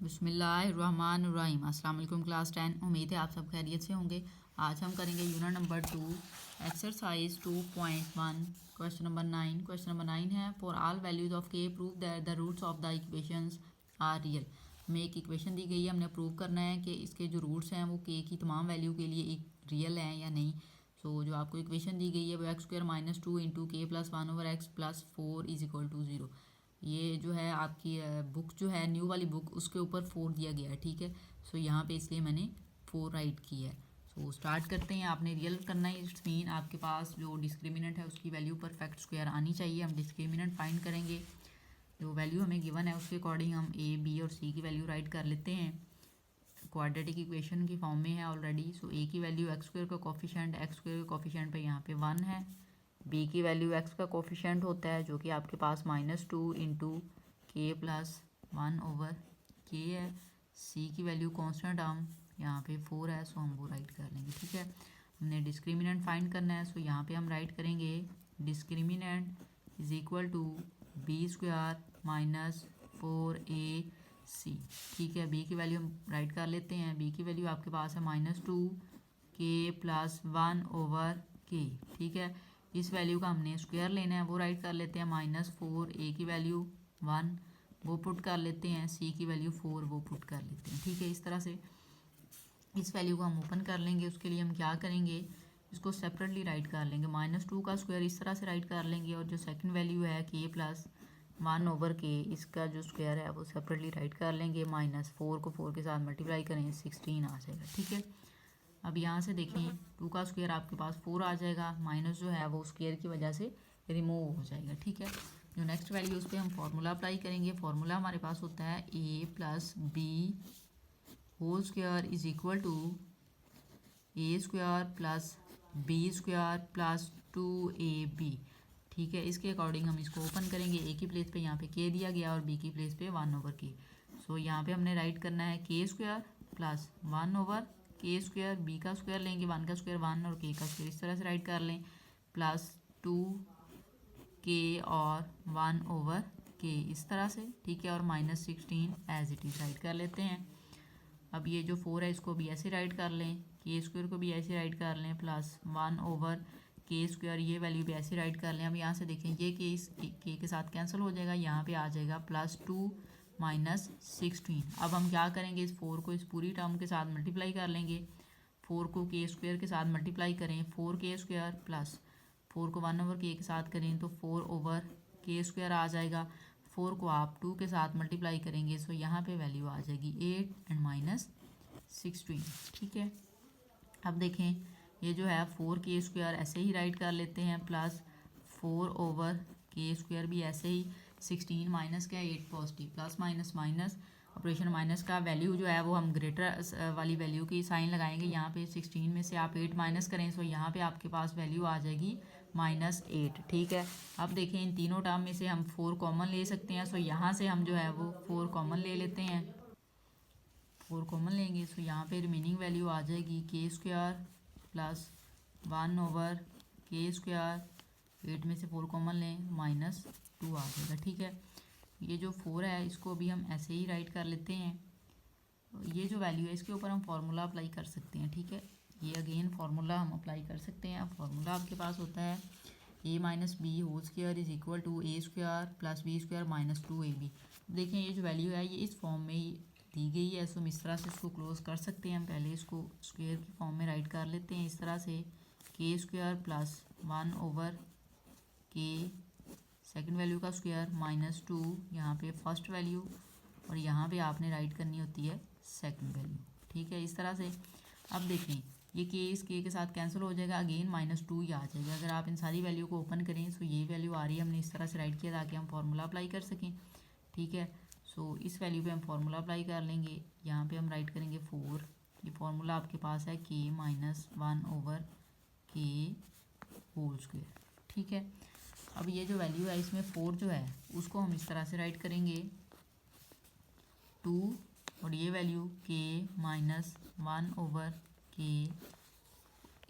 बिस्मिल्लाहिर्रहमानिर्रहीम। अस्सलाम वालेकुम क्लास 10। उम्मीद है आप सब खैरियत से होंगे। आज हम करेंगे unit number 2 exercise 2.1 question number 9। Question number 9 है for all values of k prove that the roots of the equations are real. हमें एक इक्वेशन दी गई है, हमने प्रूव करना है कि इसके जो रूट्स हैं वो के की तमाम वैल्यू के लिए एक रियल हैं या नहीं। सो जो आपको इक्वेशन दी गई है वो x square minus 2 into k plus 1/x+4 is equal to 0। ये जो है आपकी बुक जो है न्यू वाली बुक उसके ऊपर 4 दिया गया है, ठीक है। सो यहाँ पे इसलिए मैंने 4 राइट की है। सो स्टार्ट करते हैं। आपने रियल करना है, इट्स मीन आपके पास जो डिस्क्रिमिनेंट है उसकी वैल्यू परफेक्ट स्क्वायर आनी चाहिए। हम डिस्क्रिमिनेंट फाइंड करेंगे, जो वैल्यू हमें गिवन है उसके अकॉर्डिंग हम ए बी और सी की वैल्यू राइट कर लेते हैं। क्वाड्रेटिक इक्वेशन की फॉर्म में है ऑलरेडी। सो ए की वैल्यू एक्स स्क्वायर का कोफिशिएंट, एक्स स्क्वायर के कोफिशिएंट पे यहाँ पे 1 है। बी की वैल्यू एक्स का कोफिशिएंट होता है जो कि आपके पास -2 इंटू के प्लस 1/k है। सी की वैल्यू कांस्टेंट हम यहाँ पे 4 है, सो हम वो राइट कर लेंगे, ठीक है। हमने डिस्क्रिमिनेंट फाइंड करना है, सो यहाँ पे हम राइट करेंगे discriminant is equal to b square minus 4ac, ठीक है। बी की वैल्यू हम राइट कर लेते हैं। बी की वैल्यू आपके पास है -2k प्लस 1/k, ठीक है। इस वैल्यू का हमने स्क्वायर लेना है, वो राइट कर लेते हैं। -4 ए की वैल्यू 1 वो पुट कर लेते हैं, सी की वैल्यू 4 वो पुट कर लेते हैं, ठीक है। इस तरह से इस वैल्यू को हम ओपन कर लेंगे। उसके लिए हम क्या करेंगे, इसको सेपरेटली राइट कर लेंगे। -2 का स्क्वायर इस तरह से राइट कर लेंगे और जो सेकंड वैल्यू है के प्लस 1/k इसका जो स्क्वायर है वो सेपरेटली राइट कर लेंगे। -4 को 4 के साथ मल्टीप्लाई करें 16 आ जाएगा, ठीक है। अब यहाँ से देखें 2 का स्क्वायर आपके पास 4 आ जाएगा, माइनस जो है वो स्क्वायर की वजह से रिमूव हो जाएगा, ठीक है। जो नेक्स्ट वैल्यू उस पर हम फार्मूला अप्लाई करेंगे। फार्मूला हमारे पास होता है a plus b whole square is equal to a square plus b square plus 2ab, ठीक है। इसके अकॉर्डिंग हम इसको ओपन करेंगे। ए की प्लेस पे यहाँ पे के दिया गया और बी की प्लेस पे 1/k। सो यहाँ पे हमने राइट करना है k square plus 1/k square, b का स्क्वायर लेंगे 1 का स्क्वायर 1 और के का स्क्वायर इस तरह से राइट कर लें, प्लस 2k और 1/k इस तरह से, ठीक है। और -16 एज इट इज़ राइट कर लेते हैं। अब ये जो 4 है इसको भी ऐसे राइट कर लें, के स्क्वायर को भी ऐसे राइट कर लें, प्लस 1/k स्क्वायर ये वैल्यू भी ऐसे राइट कर लें। अब यहाँ से देखें ये के इस के साथ कैंसिल हो जाएगा, यहाँ पे आ जाएगा +2 -16। अब हम क्या करेंगे, इस 4 को इस पूरी टर्म के साथ मल्टीप्लाई कर लेंगे। 4 को के स्क्वायर के साथ मल्टीप्लाई करें 4k स्क्वायर प्लस 4 को 1/k के साथ करें तो 4/k स्क्वायर आ जाएगा। 4 को आप 2 के साथ मल्टीप्लाई करेंगे, सो यहाँ पे वैल्यू आ जाएगी 8 एंड -16, ठीक है। अब देखें ये जो है 4k स्क्वायर ऐसे ही राइट कर लेते हैं, प्लस 4/k स्क्वायर भी ऐसे ही, 16 माइनस क्या 8 positive, plus minus minus operation minus का वैल्यू जो है वो हम ग्रेटर वाली वैल्यू की साइन लगाएंगे। यहाँ पे 16 में से आप 8 माइनस करें, सो यहाँ पे आपके पास वैल्यू आ जाएगी -8, ठीक है। अब देखें इन तीनों टर्म में से हम 4 कॉमन ले सकते हैं, सो यहाँ से हम जो है वो 4 कॉमन ले लेते हैं। 4 कॉमन लेंगे, सो यहाँ पे रिमेनिंग वैल्यू आ जाएगी के स्क्वायर प्लस 1/k स्क्वायर, 8 में से 4 कॉमन लें -2 आ जाएगा, ठीक है। ये जो 4 है इसको भी हम ऐसे ही राइट कर लेते हैं। ये जो वैल्यू है इसके ऊपर हम फार्मूला अप्लाई कर सकते हैं, ठीक है। ये अगेन फार्मूला हम अप्लाई कर सकते हैं। फार्मूला आपके पास होता है a minus b whole square is equal to a square plus b square -2ab। देखें ये जो वैल्यू है ये इस फॉर्म में ही दी गई है, सो हम इस तरह से इसको क्लोज कर सकते हैं। हम पहले इसको स्क्वायर की फॉर्म में राइट कर लेते हैं इस तरह से, के square plus 1/k second value का स्क्वायर -2 यहाँ पे फर्स्ट वैल्यू और यहाँ पे आपने राइट करनी होती है सेकंड वैल्यू, ठीक है। इस तरह से अब देखें ये के इस के साथ कैंसिल हो जाएगा, अगेन -2 ही आ जाएगा। अगर आप इन सारी वैल्यू को ओपन करें सो ये वैल्यू आ रही है, हमने इस तरह से राइट किया ताकि हम फार्मूला अप्लाई कर सकें, ठीक है। सो इस वैल्यू पे हम फार्मूला अप्लाई कर लेंगे। यहाँ पे हम राइट करेंगे 4, ये फार्मूला आपके पास है k - 1/k होल स्क्वायर, ठीक है। अब ये जो वैल्यू है इसमें 4 जो है उसको हम इस तरह से राइट करेंगे 2 और ये वैल्यू k - 1/k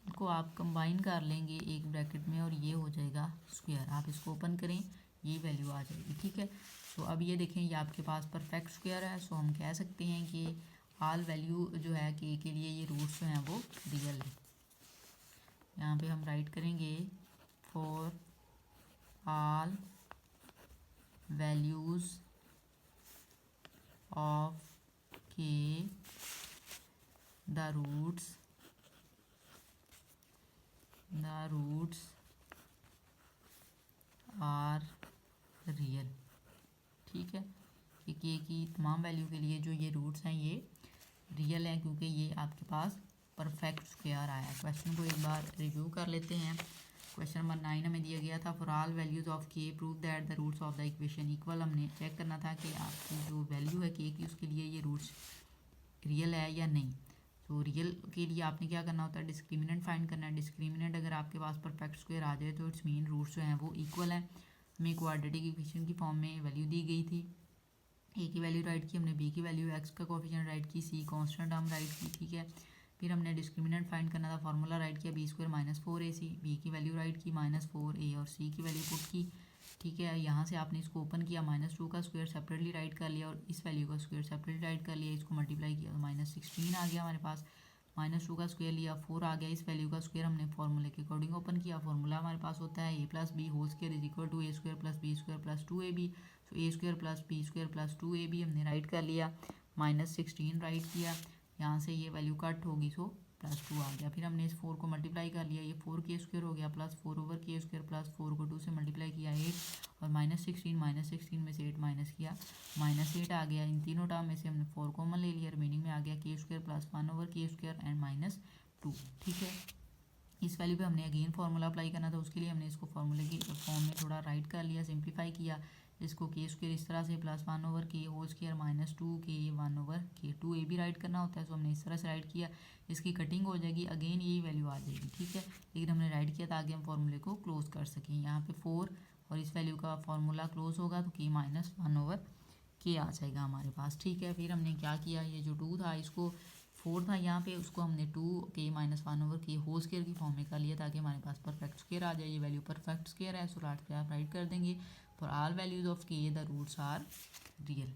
इनको आप कंबाइन कर लेंगे एक ब्रैकेट में और ये हो जाएगा स्क्वायर। आप इसको ओपन करें, ये वैल्यू आ जाएगी, ठीक है। सो अब ये देखें, ये आपके पास परफेक्ट स्क्वायर है, सो हम कह सकते हैं कि ऑल वैल्यू जो है के लिए ये रूट्स जो हैं वो रियल है। यहाँ पे हम राइट करेंगे फॉर ऑल वैल्यूज़ ऑफ के द रूट्स आर रियल, ठीक है। कि के की तमाम वैल्यू के लिए जो ये रूट्स हैं ये रियल हैं, क्योंकि ये आपके पास परफेक्ट स्क्वायर आया है। क्वेश्चन को एक बार रिव्यू कर लेते हैं। क्वेश्चन नंबर 9 हमें दिया गया था, for all values of k prove that the roots of the equation equal. हमने चेक करना था कि आपकी जो वैल्यू है के की उसके लिए ये रूट्स रियल है या नहीं। तो रियल के लिए आपने क्या करना होता है, डिस्क्रिमिनेंट फाइंड करना है। डिस्क्रिमिनेंट अगर आपके पास परफेक्ट स्क्वायर आ जाए तो इट्स मीन रूट्स जो हैं वो इक्वल हैं। हमें क्वाड्रेटिक इक्वेशन की फॉर्म में वैल्यू दी गई थी, ए की वैल्यू राइट की हमने, बी की वैल्यू, एक्स का कोफिशिएंट राइट की, सी कांस्टेंट हम राइट की, ठीक है। फिर हमने डिस्क्रिमिनेंट फाइंड करना था, फार्मूला राइट किया, b square minus 4ac, b की वैल्यू राइट की -4a और सी की वैल्यू पुट की, ठीक है। यहाँ से आपने इसको ओपन किया, -2 का स्क्वायर सेपरेटली राइट कर लिया और इस वैल्यू का स्क्वायर सेपरेटली राइट कर लिया, इसको मल्टीप्लाई किया तो -16 आ गया हमारे पास। -2 का स्क्वायर लिया 4 आ गया, इस वैल्यू का स्क्वायर हमने फॉर्मूले के अकॉर्डिंग ओपन किया। फॉर्मूला हमारे पास होता है a+b whole square is equal to a square plus b square plus 2ab। तो a square plus b square plus 2ab हमने राइट कर लिया, -16 राइट किया, यहाँ से ये वैल्यू कट होगी, सो +2 आ गया। फिर हमने इस 4 को मल्टीप्लाई कर लिया, ये 4k स्क्वायर हो गया प्लस 4/k स्क्वायर प्लस 4 को 2 से मल्टीप्लाई किया 8 और -16 में से 8 माइनस किया -8 आ गया। इन तीनों टर्म में से हमने 4 कॉमन ले लिया, रिमेनिंग में आ गया k square plus 1/k square and -2, ठीक है। इस वैल्यू पे हमने अगेन फार्मूला अप्लाई करना था, उसके लिए हमने इसको फार्मूले की फॉर्म में थोड़ा राइट कर लिया, सिंप्लीफाई किया इसको, के स्क्वायर इस तरह से plus 1/k whole square -2k 1/k 2a भी राइट करना होता है, तो हमने इस तरह से राइट किया। इसकी कटिंग हो जाएगी, अगेन यही वैल्यू आ जाएगी, ठीक है। लेकिन हमने राइट किया ताकि हम फार्मूले को क्लोज कर सकें। यहाँ पे 4 और इस वैल्यू का फार्मूला क्लोज होगा तो k -1/k आ जाएगा हमारे पास, ठीक है। फिर हमने क्या किया, ये जो 2 था इसको 4 था यहाँ पे, उसको हमने 2k -1/k होल स्क्वायर की फॉर्म में कर लिया ताकि हमारे पास परफेक्ट स्क्वायर आ जाए। ये वैल्यू परफेक्ट स्क्वायर है, सो लास्ट पे आप राइट कर देंगे, for all values of k the roots are real.